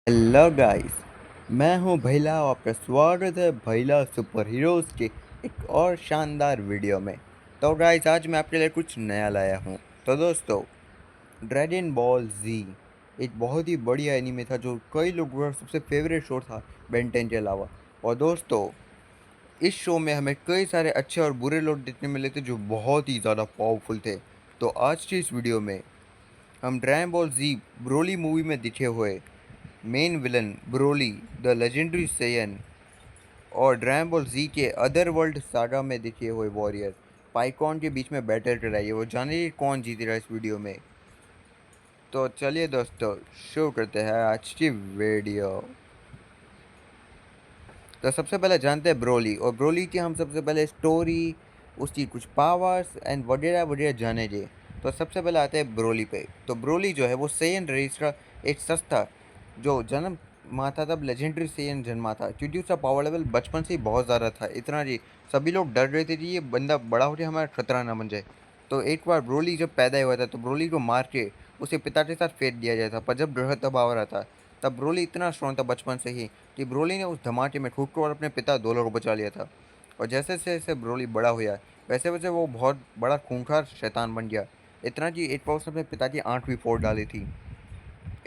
Hello guys. मैं हूं भैला और आपका स्वागत है भैला सुपर हीरोज़ के एक और शानदार वीडियो में। तो गाइस, आज मैं आपके लिए कुछ नया लाया हूं। तो दोस्तों, ड्रैगन बॉल जी एक बहुत ही बढ़िया एनीमे था जो कई लोगों का सबसे फेवरेट शो था बेन 10 के अलावा। और दोस्तों, इस शो में हमें कई सारे अच्छे और बुरे लोग देखने मिले थे जो बहुत ही ज़्यादा पावरफुल थे। तो आज की इस वीडियो में हम ड्रैगन बॉल जी ब्रोली मूवी में दिखे हुए main villain Broly the legendary Saiyan और ड्रैगन बॉल जी के अदर वर्ल्ड सागा में दिखे हुए वॉरियर पाइकॉन के बीच में बैटल कराइए। वो जानिए कौन जीतेगा इस वीडियो में। तो चलिए दोस्तों, शुरू करते हैं आज की वीडियो। तो सबसे पहले जानते हैं ब्रोली, और ब्रोली की हम सबसे पहले स्टोरी, उसकी कुछ पावर्स एंड वगैरह वगैरह जानेंगे। तो सबसे पहले आते हैं ब्रोली पे। तो ब्रोली जो है वो सेयन रेस का एक सस्ता जो जन्म माँ था, तब लेजेंडरी सेयन जन्मा था, क्योंकि उसका पावर लेवल बचपन से ही बहुत ज़्यादा था। इतना जी सभी लोग डर रहे थे कि ये बंदा बड़ा होकर हमारा खतरा ना बन जाए। तो एक बार ब्रोली जब पैदा हुआ था तो ब्रोली को मार के उसके पिता के साथ फेंक दिया गया था। पर जब ग्रह तब आ रहा था, तब ब्रोली इतना स्ट्रॉन्ग था बचपन से ही कि ब्रोली ने उस धमाके में खुद को और अपने पिता दोनों को बचा लिया था। और जैसे जैसे ब्रोली बड़ा हुआ, वैसे वैसे वो बहुत बड़ा खूंखार शैतान बन गया। इतना कि एक बार उसने अपने पिता की आंख भी फोड़ डाली थी।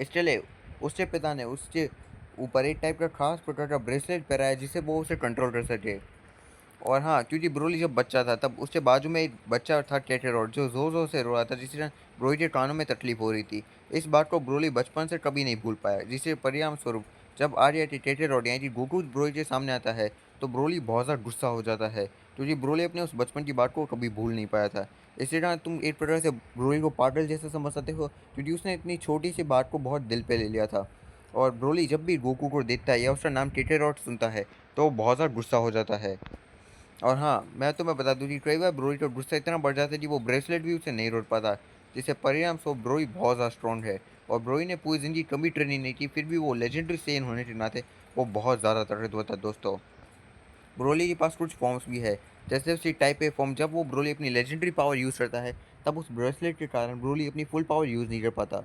इसके लिए उसके पिता ने उसके ऊपर एक टाइप का खास प्रकार का ब्रेसलेट पहनाया जिससे वो उसे कंट्रोल कर सके। और हाँ, क्योंकि ब्रोली जब बच्चा था तब उसके बाजू में एक बच्चा था टेटेरोड, जो ज़ोर से रो रहा था, जिससे ब्रोली के कानों में तकलीफ हो रही थी। इस बात को ब्रोली बचपन से कभी नहीं भूल पाया, जिसके परिणाम स्वरूप जब आर्या टेटेरोड यानी कि गोकू ब्रोली के सामने आता है तो ब्रोली बहुत ज़्यादा गुस्सा हो जाता है, क्योंकि ब्रोली अपने उस बचपन की बात को कभी भूल नहीं पाया था। इसी तरह तुम एक प्रकार से ब्रोली को पागल जैसे समझ सकते हो, क्योंकि उसने इतनी छोटी सी बात को बहुत दिल पे ले लिया था। और ब्रोली जब भी गोकू को देखता है या उसका नाम टेटेरोड सुनता है तो वो बहुत ज़्यादा गुस्सा हो जाता है। और हाँ, मैं तुम्हें बता दूँ कि कई बार ब्रोली का गुस्सा इतना बढ़ जाता है कि वो ब्रेसलेट भी उसे नहीं रोक पाता, जिससे परिणाम स्वरूप ब्रोली बहुत ज़्यादा स्ट्रॉन्ग है। और ब्रोली ने पूरी ज़िंदगी कभी ट्रेनिंग नहीं की, फिर भी वो लेजेंडरी सेन होने के नाते वो बहुत ज़्यादा ताकतवर था दोस्तों। ब्रोली के पास कुछ फॉर्म्स भी है, जैसे उसकी टाइप ए फॉर्म। जब वो ब्रोली अपनी लेजेंडरी पावर यूज़ करता है तब उस ब्रेसलेट के कारण ब्रोली अपनी फुल पावर यूज़ नहीं कर पाता।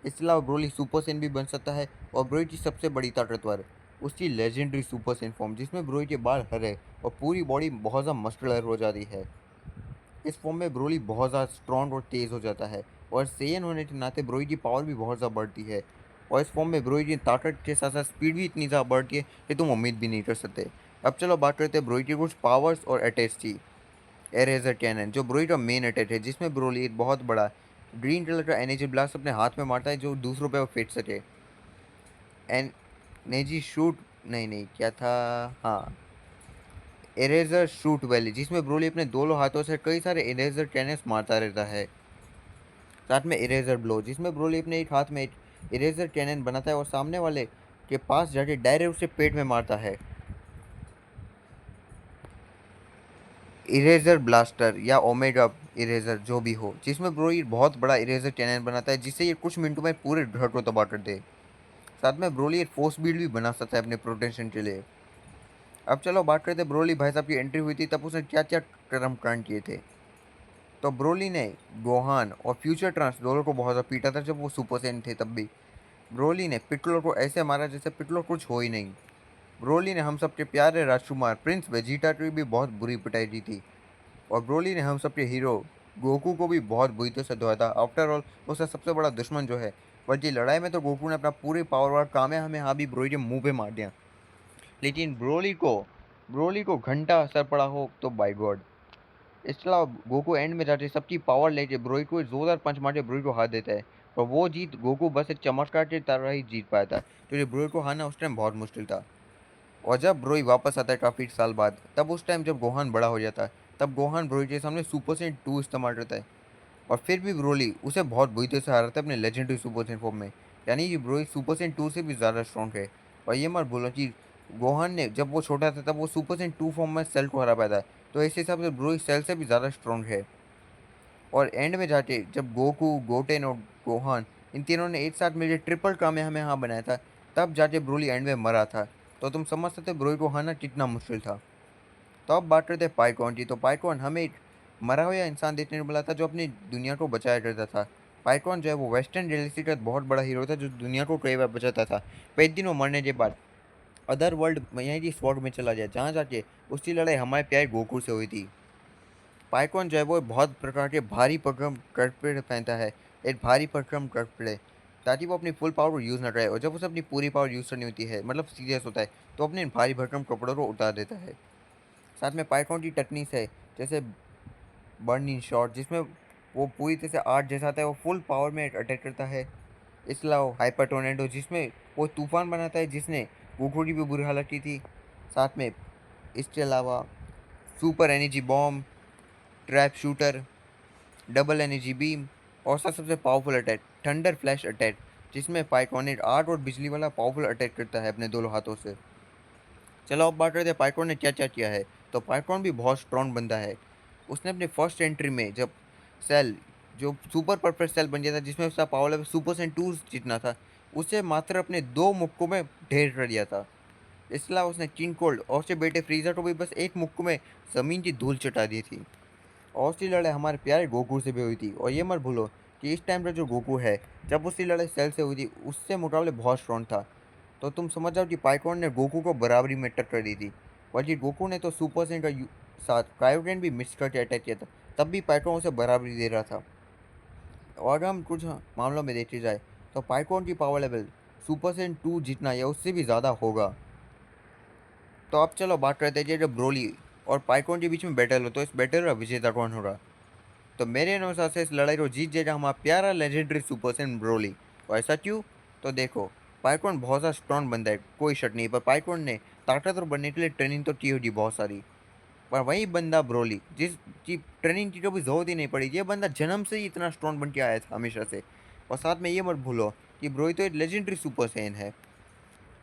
इसके अलावा ब्रोली सुपर सेन भी बन सकता है। और ब्रोली की सबसे बड़ी ताकतवर उसकी लेजेंडरी सुपर सेन फॉर्म, जिसमें ब्रोली के बाल हरे और पूरी बॉडी बहुत ज़्यादा मस्कुलर हो जाती है। इस फॉर्म में ब्रोली बहुत ज़्यादा स्ट्रॉन्ग और तेज़ हो जाता है। और सेयन होने के नाते ब्रोली की पावर भी बहुत ज़्यादा बढ़ती है। और इस फॉर्म में ब्रोली की ताकत के साथ साथ स्पीड भी इतनी ज़्यादा बढ़ती है कि तुम उम्मीद भी नहीं कर सकते। अब चलो बात करते हैं ब्रोली की कुछ पावर्स और अटैक्स की। एरेजर कैनन जो ब्रोली का मेन अटैक है, जिसमें ब्रोली एक बहुत बड़ा ग्रीन कलर का एनर्जी ब्लास्ट अपने हाथ में मारता है जो दूसरों पे वो फेंक सके। एनर्जी शूट, नहीं क्या था, हाँ, इरेजर शूट वैली, जिसमें ब्रोली अपने दोनों हाथों से कई सारे इरेजर कैनस मारता रहता है। साथ में इरेजर ब्लो, जिसमें ब्रोली अपने एक हाथ में एक इरेजर कैनन बनाता है और सामने वाले के पास जाके डायरेक्ट उसे पेट में मारता है। इरेजर ब्लास्टर या ओमेगा इरेजर जो भी हो, जिसमें ब्रोली बहुत बड़ा इरेजर कैनन बनाता है जिससे ये कुछ मिनटों में पूरे घर को तबाह कर दे। साथ में ब्रोली एक फोर्स बीड भी बना सकता है अपने प्रोटेक्शन के लिए। अब चलो बात करते हैं ब्रोली भाई साहब की एंट्री हुई थी तब उसने क्या क्या कर्म कांड किए थे। तो ब्रोली ने गोहान और फ्यूचर ट्रांस दोनों को बहुत ज़्यादा पीटा था जब वो सुपर सैयन थे। तब भी ब्रोली ने पिक्कोलो को ऐसे मारा जैसे पिक्कोलो कुछ हो ही नहीं। ब्रोली ने हम सबके प्यारे राजकुमार प्रिंस वेजिटा की भी बहुत बुरी पिटाई दी थी। और ब्रोली ने हम सबके हीरो गोकू को भी बहुत बुरी तरह से धोया था। आफ्टर ऑल उसका सबसे बड़ा दुश्मन जो है, बल्कि लड़ाई में तो गोकू ने अपना पूरी पावर और कामे हमें हाँ भी ब्रोली के मुंह पे मार दिया। लेकिन ब्रोली को घंटा असर पड़ा हो तो बाय गॉड। इसके अलावा गोकू एंड में जाके सबकी पावर लेके ब्रोली को जोरदार पंच मार के ब्रोली को हार देता है। और वो जीत गोकू बस एक चमत्कार के तरह ही जीत पाया था, क्योंकि ब्रोली को हारना उस टाइम बहुत मुश्किल था। और जब ब्रोली वापस आता है काफ़ी साल बाद, तब उस टाइम जब गोहान बड़ा हो जाता है, तब गोहान ब्रोली के सामने सुपर सेन 2 इस्तेमाल करता है। और फिर भी ब्रोली उसे बहुत बुरी तरह से हराता है अपने लेजेंडरी सुपर सेन फॉर्म में। यानी कि ब्रोली सुपर सेन 2 से भी ज़्यादा स्ट्रॉन्ग है। और ये मत बोलो कि गोहान ने जब वो छोटा था तब वो सुपर सेन 2 फॉर्म में सेल को हरा पाया था, तो इस हिसाब से ब्रोली सेल से भी ज़्यादा स्ट्रॉन्ग है। और एंड में जाके जब गोकू, गोटेन और गोहान इन तीनों ने एक साथ मिलकर ट्रिपल कामेहामेहा बनाया था, तब जाके ब्रोली एंड में मरा था। तो तुम समझ सकते हो ब्रोली को हराना कितना मुश्किल था। तो अब बात करते हैं पाइकॉन की। तो पाइकॉन हमें एक मरा हुआ इंसान देखने को मिला था जो अपनी दुनिया को बचाया करता था। पाइकॉन जो है वो वेस्टर्न रियलिटी का बहुत बड़ा हीरो था जो दुनिया को कई बार बचाता था। पर एक दिन वो मरने के बाद अदर वर्ल्ड यानी कि स्वॉर्ड में चला गया, जहाँ जाके उसकी लड़ाई हमारे प्यारे गोकू से हुई थी। पाइकॉन जो है वो बहुत प्रकार के भारी पराक्रम कपड़े पहनता है, एक भारी पराक्रम कपड़े, ताकि वो अपनी फुल पावर यूज़ ना करे, और जब उसे अपनी पूरी पावर यूज़ करनी होती है मतलब सीरियस होता है तो अपने भारी भरकम कपड़ों को उतार देता है। साथ में पाइकॉन की टेक्निक्स है जैसे बर्निंग शॉट, जिसमें वो पूरी तरह से आर्ट जैसा आता है, वो फुल पावर में अटैक करता है। इसके अलावा हाइपर टोर्नेडो, जिसमें वो तूफान बनाता है जिसने गोकू की भी बुरी हालत की थी। साथ में इसके अलावा super energy bomb, trap shooter, double energy beam, और सबसे powerful attack thunder flash attack, जिसमें पाइकॉनिक आर्ट और बिजली वाला पावरफुल अटैक करता है अपने दोनों हाथों से। चलो अब बात करते हैं पाइकॉन ने क्या क्या किया है। तो पाइकॉन भी बहुत स्ट्रॉन्ग बंदा है। उसने अपने फर्स्ट एंट्री में जब सेल जो सुपर परफेक्ट सेल बन गया था, जिसमें उसका पावर लेवल सुपर सेंट 2 जितना था, उसे मात्र अपने 2 मुक्कों में ढेर कर दिया था। इसके अलावा उसने किंग कोल्ड और उसके बेटे फ्रीजर को भी बस एक मुक्कों में ज़मीन की धूल चटा दी थी। और उसकी लड़ाई हमारे प्यारे गोकू से भी हुई थी, और ये मत भूलो कि इस टाइम पर जो गोकू है, जब उसकी लड़ाई सेल से हुई थी उससे मुकाबले बहुत स्ट्रॉन्ग था। तो तुम समझ जाओ कि पाइकॉन ने गोकू को बराबरी में टक्कर दी थी। बल्कि गोकू ने तो सुपर सैयन का साथ क्रायोगेन भी मिस करके अटैक किया था, तब भी पाइकॉन उसे बराबरी दे रहा था। और हम कुछ मामलों में देखी जाए तो पाइकॉन की पावर लेवल सुपर सैयन 2 जितना या उससे भी ज़्यादा होगा। तो अब चलो बात करते हैं कि जब ब्रोली और पाइकॉन के बीच में बैटल हो तो इस बैटल का विजेता कौन होगा। तो मेरे अनुसार से इस लड़ाई को जीत जाएगा हमारा प्यारा लेजेंडरी सुपर सैयन ब्रोली। और ऐसा क्यों? तो देखो, पाइकॉन बहुत ज़्यादा स्ट्रॉन्ग बंदा है, कोई शक नहीं, पर पाइकॉन ने ताकतवर बनने के लिए ट्रेनिंग तो की होगी बहुत सारी। पर वही बंदा ब्रोली, जिसकी ट्रेनिंग की कभी ज़रूरत ही नहीं पड़ी, ये बंदा जन्म से ही इतना स्ट्रॉन्ग बन के आया था हमेशा से। और साथ में ये मत भूलो कि ब्रोली तो एक लेजेंडरी सुपर सैयन है।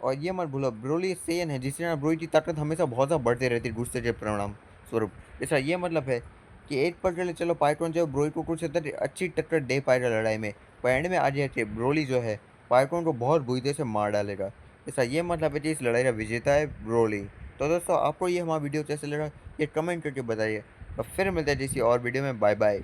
और ये मत भूलो ब्रोली सेयन है जिससे ना ब्रोली की ताकत हमेशा बहुत ज़्यादा बढ़ती रहती है गुस्से के परिणाम स्वरूप। इसका ये मतलब है कि एक पल के लिए चलो पाइकॉन जो ब्रोली को कुछ हद तक अच्छी टक्कर दे पाएगा लड़ाई में, पर एंड में आ जाए ब्रोली जो है पाइकॉन को बहुत बुरी तरह से मार डालेगा। इसका ये मतलब है कि इस लड़ाई का विजेता है ब्रोली। तो दोस्तों, आपको ये हमारा वीडियो कैसे लगा ये कमेंट करके बताइए। और फिर मिलते हैं किसी और वीडियो में। Bye bye.